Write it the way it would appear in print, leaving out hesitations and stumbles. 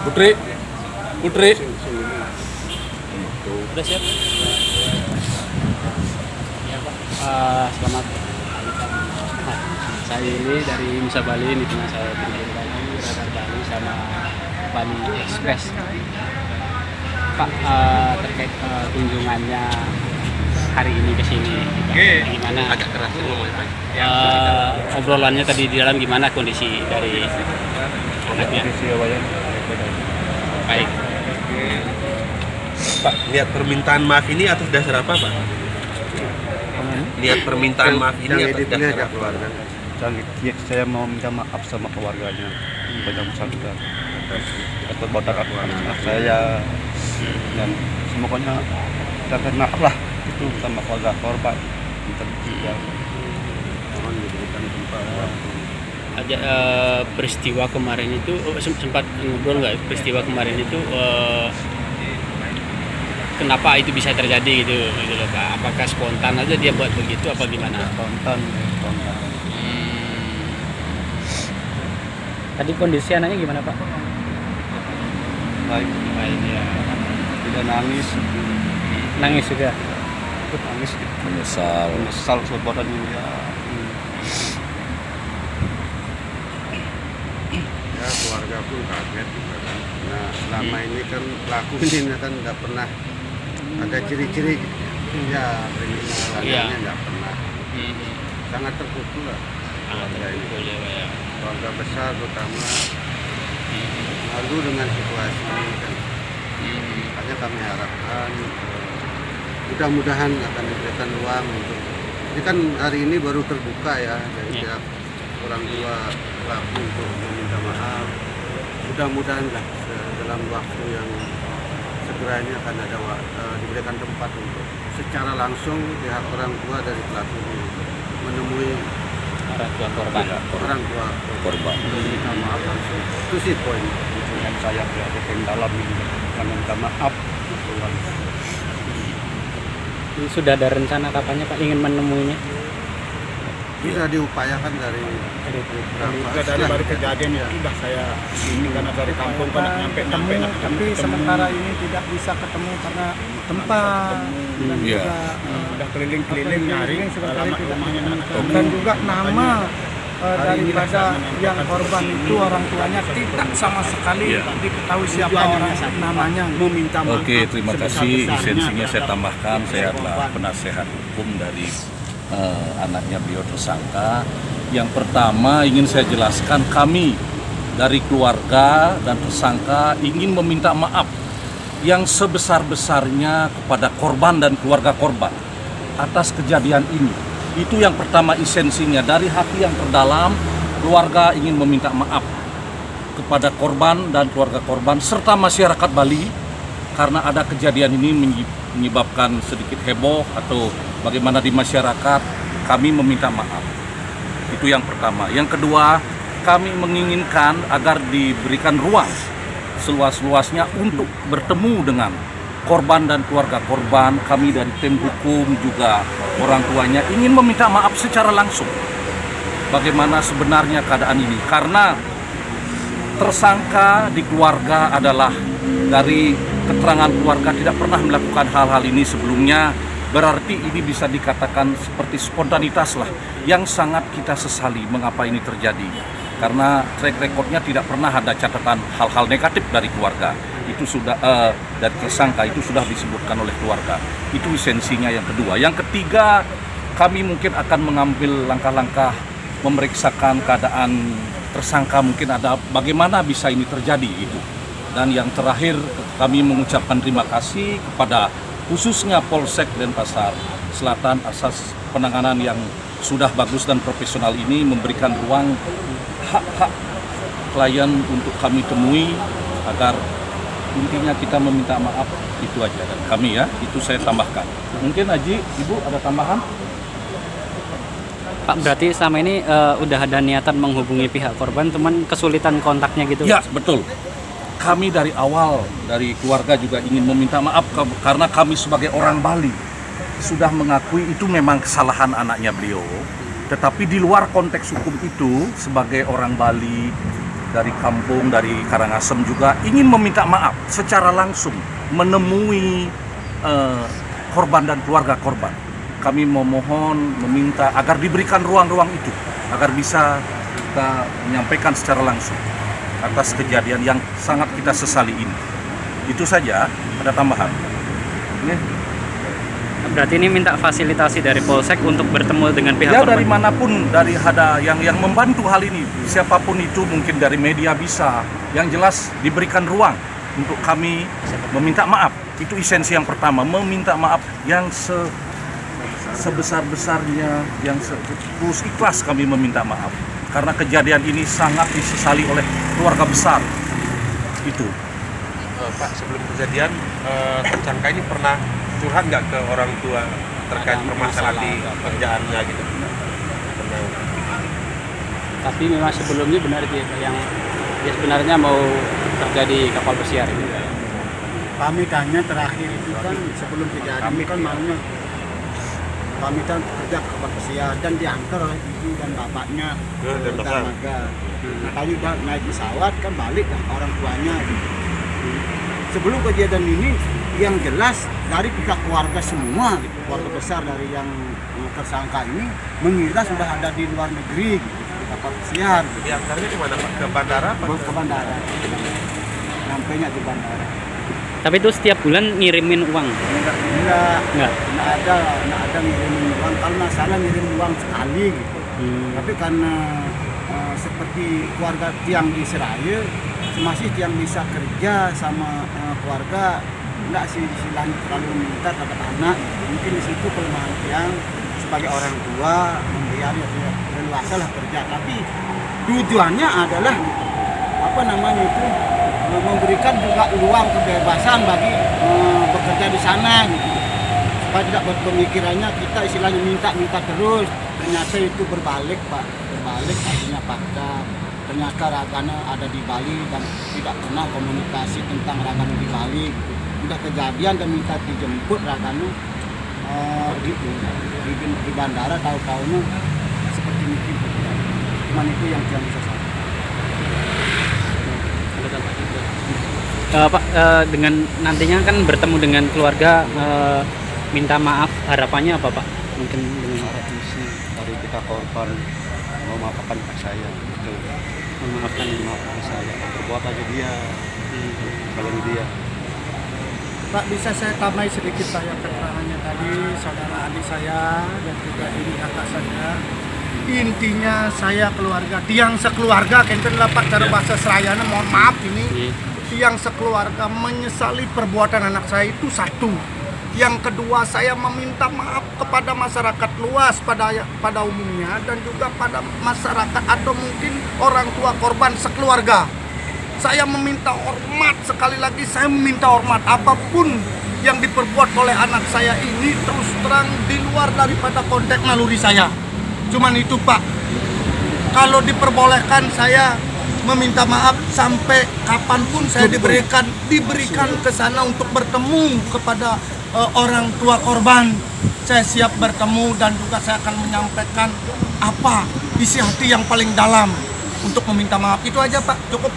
Putri, Putri. Udah siap? Ya Pak. Selamat. Nah, saya ini dari Nusa Bali, ini pernah saya berdiri lagi Radar Bali sama Bali Express. Pak, terkait kunjungannya hari ini ke sini, gimana? Agak keras ngomongnya Pak. Obrolannya tadi di dalam gimana kondisi dari anaknya? Baik. Pak, niat permintaan maaf ini atas dasar apa Pak? Niat permintaan maaf ini atas dasar apa? Saya mau minta maaf sama keluarganya pada bersangkutan atas perbuatan anak saya, dan semuanya minta maaf lah itu sama keluarga korban. Mohon diberikan tempat waktu. Aja peristiwa kemarin itu sempat ngobrol nggak, peristiwa kemarin itu kenapa itu bisa terjadi gitu loh Pak? Apakah spontan aja dia buat begitu apa gimana? Spontan. Tadi kondisi anaknya gimana Pak? Baik, Ya. tidak nangis, Nangis juga. ikut nangis, Menyesal. perbuatan ini ya. Ya, keluarga pun kaget juga kan. Nah, selama ini kan pelaku ini kan nggak pernah ada ciri-ciri ya kriminal, Iya. nggak pernah. Sangat terpukul lah keluarga ini. Keluarga besar terutama malu dengan situasi ini kan. Makanya kami harapkan mudah-mudahan akan diberikan ruang untuk ini kan hari ini baru terbuka ya dari pihak orang tua pelaku untuk meminta maaf. Mudah-mudahan lah dalam waktu yang segera ini akan ada diberikan tempat untuk secara langsung pihak orang tua dari pelaku ini menemui Orang tua korban. orang tua Korban. untuk meminta maaf langsung. Itu sih poin. Dengan saya berada di dalam ini, karena minta maaf. Ini sudah ada rencana kapannya Pak ingin menemuinya? Bisa diupayakan dari Dari kejadian itu udah saya ini karena dari kampung kan nyampe tapi sementara ini tidak bisa ketemu karena tempat dan Iya. juga udah keliling-keliling nyari sebenarnya tidak rumahnya ketemu. Dan juga nama daripada yang korban itu orang tuanya tidak sama sekali diketahui siapa orang namanya. meminta maaf. Oke, terima kasih. sebesar-besarnya Lisensinya saya terhadap tambahkan. Saya adalah penasehat hukum dari anaknya beliau tersangka. Yang pertama ingin saya jelaskan, kami dari keluarga dan tersangka ingin meminta maaf yang sebesar-besarnya kepada korban dan keluarga korban atas kejadian ini. Itu yang pertama esensinya, dari hati yang terdalam keluarga ingin meminta maaf kepada korban dan keluarga korban serta masyarakat Bali karena ada kejadian ini menyebabkan sedikit heboh atau bagaimana di masyarakat. Kami meminta maaf. Itu yang pertama. Yang kedua, kami menginginkan agar diberikan ruang seluas-luasnya untuk bertemu dengan korban dan keluarga korban. Kami dari tim hukum juga orang tuanya ingin meminta maaf secara langsung bagaimana sebenarnya keadaan ini, karena tersangka di keluarga adalah dari keterangan keluarga tidak pernah melakukan hal-hal ini sebelumnya. Berarti ini bisa dikatakan seperti spontanitas lah yang sangat kita sesali mengapa ini terjadi, karena track recordnya tidak pernah ada catatan hal-hal negatif dari keluarga. Itu sudah dari tersangka itu sudah disebutkan oleh keluarga. Itu esensinya yang kedua. Yang ketiga, kami mungkin akan mengambil langkah-langkah memeriksakan keadaan tersangka, mungkin ada bagaimana bisa ini terjadi itu. Dan yang terakhir, kami mengucapkan terima kasih kepada khususnya Polsek Denpasar Selatan atas penanganan yang sudah bagus dan profesional ini, memberikan ruang hak-hak klien untuk kami temui agar intinya kita meminta maaf, itu aja dan kami ya, itu saya tambahkan. Mungkin Haji, Ibu ada tambahan? Pak, berarti selama ini udah ada niatan menghubungi pihak korban, cuman kesulitan kontaknya gitu? Ya, betul. Kami dari awal, dari keluarga juga ingin meminta maaf karena kami sebagai orang Bali sudah mengakui itu memang kesalahan anaknya beliau. Tetapi di luar konteks hukum itu, sebagai orang Bali, dari kampung, dari Karangasem juga ingin meminta maaf secara langsung menemui korban dan keluarga korban. Kami memohon, meminta agar diberikan ruang-ruang itu, agar bisa kita menyampaikan secara langsung atas kejadian yang sangat kita sesali ini. Itu saja, ada tambahan. Berarti ini minta fasilitasi dari Polsek untuk bertemu dengan pihak Ya korban. dari manapun, dari ada yang membantu hal ini, siapapun itu, mungkin dari media bisa. Yang jelas diberikan ruang untuk kami meminta maaf. Itu esensi yang pertama, meminta maaf yang sebesar-besarnya, yang terus ikhlas kami meminta maaf. Karena kejadian ini sangat disesali oleh keluarga besar. Itu. Pak, sebelum kejadian tersangka ini pernah curhat nggak ke orang tua terkait permasalahan di kerjaannya gitu? Pernah. Tapi memang sebelumnya benar dia yang dia sebenarnya mau kerja di kapal pesiar ini. Kami tanya terakhir itu kan sebelum kejadian kan maunya kami kan kerja ke kapal pesiar dan diantar oleh ibu dan bapaknya ke Tamaga. Tadi udah naik pesawat kan balik kan orang tuanya. Sebelum kejadian ini yang jelas dari pihak keluarga semua, keluarga besar dari yang tersangka ini mengira sudah ada di luar negeri, di kapal pesiar. Diantarnya di mana Pak? Ke bandara? Ke bandara. Nampaknya di bandara. Tapi itu setiap bulan ngirimin uang. Enggak ada ngirimin uang. Kalau masalah ngirim uang sekali gitu. Tapi karena seperti keluarga tiang di Seraya masih tiang bisa kerja sama keluarga, enggak sih istilahnya terlalu minta terhadap anak. Mungkin di situ kelemahan tiang sebagai orang tua membiar ya leluasa lah kerja. Tapi tujuannya adalah memberikan juga ruang kebebasan bagi bekerja di sana gitu. Supaya tidak berpemikirannya kita istilahnya minta terus, ternyata itu berbalik Pak, artinya fakta. Ternyata Ragana ada di Bali dan tidak pernah komunikasi tentang Ragana di Bali gitu. Udah kejadian dan minta dijemput Ragana di bandara, tahu-tahunya seperti itu. Cuman itu yang bisa saya. Pak, dengan nantinya kan bertemu dengan keluarga, minta maaf, harapannya apa Pak? Mungkin dengan Misi dari kita korban memaafkan saya, itu memaafkan saya, berbuat aja dia, kalian dia. Pak, bisa saya tambahi sedikit saya keterangannya tadi, saudara adik saya dan juga ini kakak saya. Intinya saya keluarga, tiang sekeluarga, kenten lah Pak cara bahasa Serayana, mohon maaf ini. Tiang sekeluarga menyesali perbuatan anak saya itu satu. Yang kedua, saya meminta maaf kepada masyarakat luas pada umumnya dan juga pada masyarakat atau mungkin orang tua korban sekeluarga. Saya meminta hormat, sekali lagi saya meminta hormat apapun yang diperbuat oleh anak saya ini terus terang di luar daripada konteks naluri saya. Cuman itu Pak, kalau diperbolehkan saya meminta maaf sampai kapanpun saya diberikan ke sana untuk bertemu kepada orang tua korban. Saya siap bertemu dan juga saya akan menyampaikan apa isi hati yang paling dalam untuk meminta maaf. Itu aja Pak, cukup.